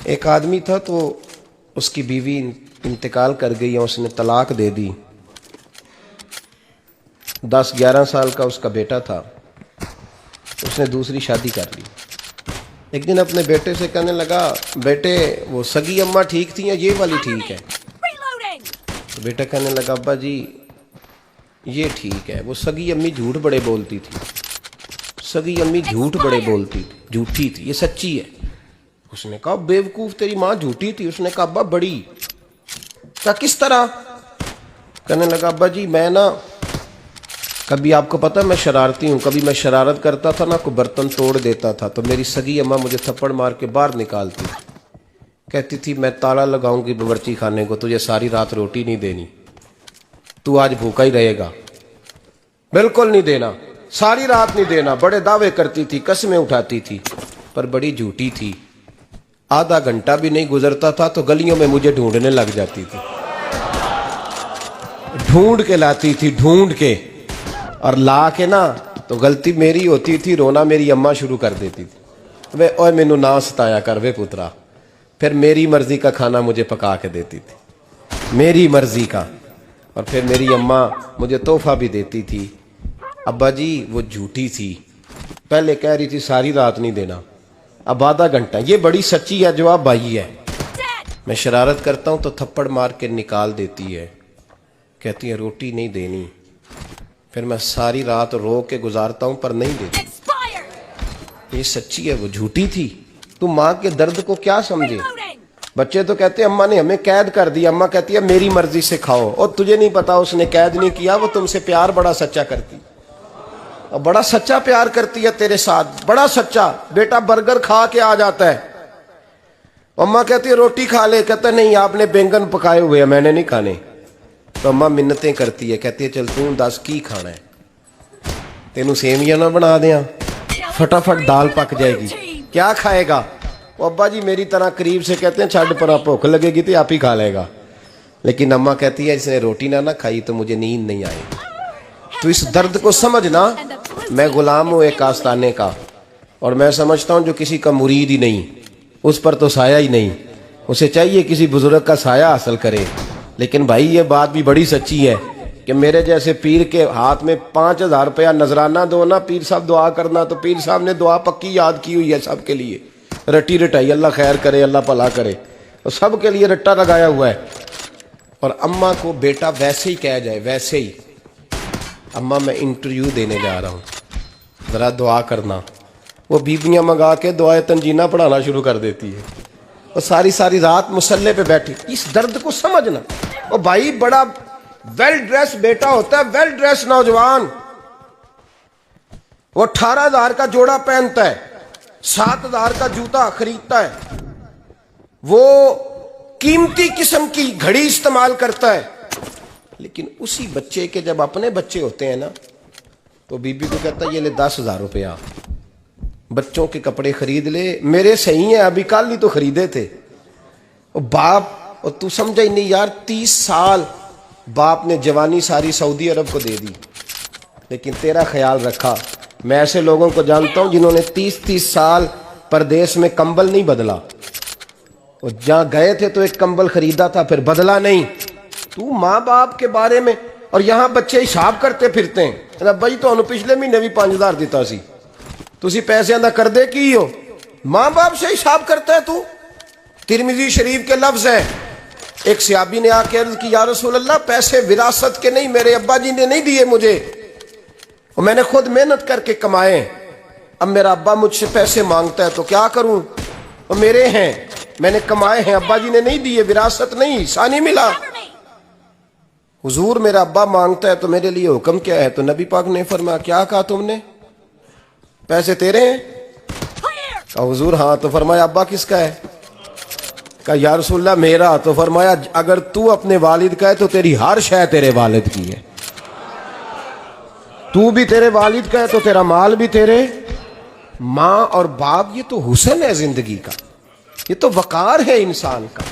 ایک آدمی تھا تو اس کی بیوی انتقال کر گئی اور اس نے طلاق دے دی. 10-11 سال کا اس کا بیٹا تھا. اس نے دوسری شادی کر لی. ایک دن اپنے بیٹے سے کہنے لگا بیٹے وہ سگی اماں ٹھیک تھی یا یہ والی ٹھیک ہے؟ تو بیٹا کہنے لگا ابا جی یہ ٹھیک ہے. وہ سگی امی جھوٹ بڑے بولتی تھی. سگی امی جھوٹ بڑے بولتی تھی, جھوٹی تھی, یہ سچی ہے. اس نے کہا بیوقوف تیری ماں جھوٹی تھی. اس نے کہا ابا بڑی. کہا کس طرح؟ کہنے لگا ابا جی میں نا کبھی آپ کو پتا میں شرارتی ہوں, کبھی میں شرارت کرتا تھا نا کوئی برتن توڑ دیتا تھا تو میری سگی اماں مجھے تھپڑ مار کے باہر نکالتی تھی. کہتی تھی میں تالا لگاؤں گی باورچی خانے کو, تجھے ساری رات روٹی نہیں دینی, تو آج بھوکا ہی رہے گا. بالکل نہیں دینا, ساری رات نہیں دینا. بڑے دعوے کرتی تھی, قسمیں اٹھاتی تھی, پر بڑی جھوٹی تھی. آدھا گھنٹہ بھی نہیں گزرتا تھا تو گلیوں میں مجھے ڈھونڈنے لگ جاتی تھی. ڈھونڈ کے لاتی تھی, ڈھونڈ کے, اور لا کے نا تو غلطی میری ہوتی تھی, رونا میری اماں شروع کر دیتی تھی. وے اوے مینو نہ ستایا کر وے پترا. پھر میری مرضی کا کھانا مجھے پکا کے دیتی تھی, میری مرضی کا. اور پھر میری اماں مجھے تحفہ بھی دیتی تھی. ابا جی وہ جھوٹی تھی, پہلے کہہ رہی تھی ساری رات نہیں دینا, اب آدھا گھنٹہ. یہ بڑی سچی ہے جو آپ بھائی ہے. میں شرارت کرتا ہوں تو تھپڑ مار کے نکال دیتی ہے, کہتی ہے روٹی نہیں دینی. پھر میں ساری رات رو کے گزارتا ہوں پر نہیں دیتی. یہ سچی ہے, وہ جھوٹی تھی. تو ماں کے درد کو کیا سمجھے. بچے تو کہتے ہیں اماں نے ہمیں قید کر دیا, اماں کہتی ہے میری مرضی سے کھاؤ. اور تجھے نہیں پتا اس نے قید نہیں کیا, وہ تم سے پیار بڑا سچا کرتی, اور بڑا سچا پیار کرتی ہے تیرے ساتھ, بڑا سچا. بیٹا برگر کھا کے آ جاتا ہے, اماں کہتی ہے روٹی کھا لے, کہتا ہے نہیں آپ نے بینگن پکائے ہوئے ہیں میں نے نہیں کھانے. تو اماں منتیں کرتی ہے, کہتی ہے چل تم 10 کی کھانا ہے, تینوں سیویاں نہ بنا دیاں, فٹافٹ دال پک جائے گی, کیا کھائے گا. وہ ابا جی میری طرح قریب سے کہتے ہیں چھڈ پر, بھوک لگے گی تو آپ ہی کھا لے گا. لیکن اماں کہتی ہے اس نے روٹی نہ کھائی تو مجھے نیند نہیں آئے گی. تو اس درد کو سمجھنا. میں غلام ہوں ایک آستانے کا, اور میں سمجھتا ہوں جو کسی کا مرید ہی نہیں اس پر تو سایہ ہی نہیں, اسے چاہیے کسی بزرگ کا سایہ حاصل کرے. لیکن بھائی یہ بات بھی بڑی سچی ہے کہ میرے جیسے پیر کے ہاتھ میں 5000 روپیہ نذرانہ دو نا, پیر صاحب دعا کرنا, تو پیر صاحب نے دعا پکی یاد کی ہوئی ہے سب کے لیے, رٹی رٹائی, اللہ خیر کرے اللہ بھلا کرے, اور سب کے لیے رٹا لگایا ہوا ہے. اور اماں کو بیٹا ویسے ہی کہہ جائے, ویسے ہی اماں میں انٹرویو دینے جا رہا ہوں ذرا دعا کرنا, وہ بیبیاں منگا کے دعائے تنجینہ پڑھانا شروع کر دیتی ہے, اور ساری رات مصلے پہ بیٹھی. اس درد کو سمجھنا. اور بھائی بڑا ویل ڈریس بیٹا ہوتا ہے, ویل ڈریس نوجوان, وہ 18,000 کا جوڑا پہنتا ہے, 7,000 کا جوتا خریدتا ہے, وہ قیمتی قسم کی گھڑی استعمال کرتا ہے. لیکن اسی بچے کے جب اپنے بچے ہوتے ہیں نا تو بی بی کو کہتا ہے یہ لے 10,000 روپیہ, بچوں کے کپڑے خرید لے, میرے صحیح ہیں ابھی کل ہی تو خریدے تھے. اور باپ, اور تو سمجھا ہی نہیں یار, 30 سال باپ نے جوانی ساری سعودی عرب کو دے دی, لیکن تیرا خیال رکھا. میں ایسے لوگوں کو جانتا ہوں جنہوں نے 30 سال پردیس میں کمبل نہیں بدلا, اور جہاں گئے تھے تو ایک کمبل خریدا تھا پھر بدلا نہیں. تو ماں باپ کے بارے میں, اور یہاں بچے حساب کرتے پھرتے ہیں بھائی تو پچھلے مہینے بھی 5,000 دیتا سی, تسی پیسے ادا کر دے کی ہو, ماں باپ سے حساب کرتا ہے تو. ترمذی شریف کے لفظ ہیں, ایک صحابی نے آ کے عرض کی یا رسول اللہ پیسے وراثت کے نہیں, میرے ابا جی نے نہیں دیے مجھے, اور میں نے خود محنت کر کے کمائے, اب میرا ابا مجھ سے پیسے مانگتا ہے تو کیا کروں, اور میرے ہیں میں نے کمائے ہیں, ابا جی نے نہیں دیے, وراثت نہیں, حصہ نہیں ملا. حضور میرا ابا مانگتا ہے تو میرے لیے حکم کیا ہے؟ تو نبی پاک نے فرمایا کیا کہا تم نے, پیسے تیرے ہیں؟ کہا حضور ہاں. تو فرمایا ابا کس کا ہے؟ کہا یا رسول اللہ میرا. تو فرمایا اگر تو اپنے والد کا ہے تو تیری ہر شے تیرے والد کی ہے, تو بھی تیرے والد کا ہے تو تیرا مال بھی تیرے. ماں اور باپ یہ تو حسن ہے زندگی کا, یہ تو وقار ہے انسان کا.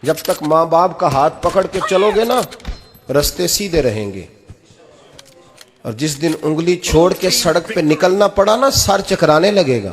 جب تک ماں باپ کا ہاتھ پکڑ کے چلو گے نا رستے سیدھے رہیں گے, اور جس دن انگلی چھوڑ کے سڑک پہ نکلنا پڑا نا سر چکرانے لگے گا.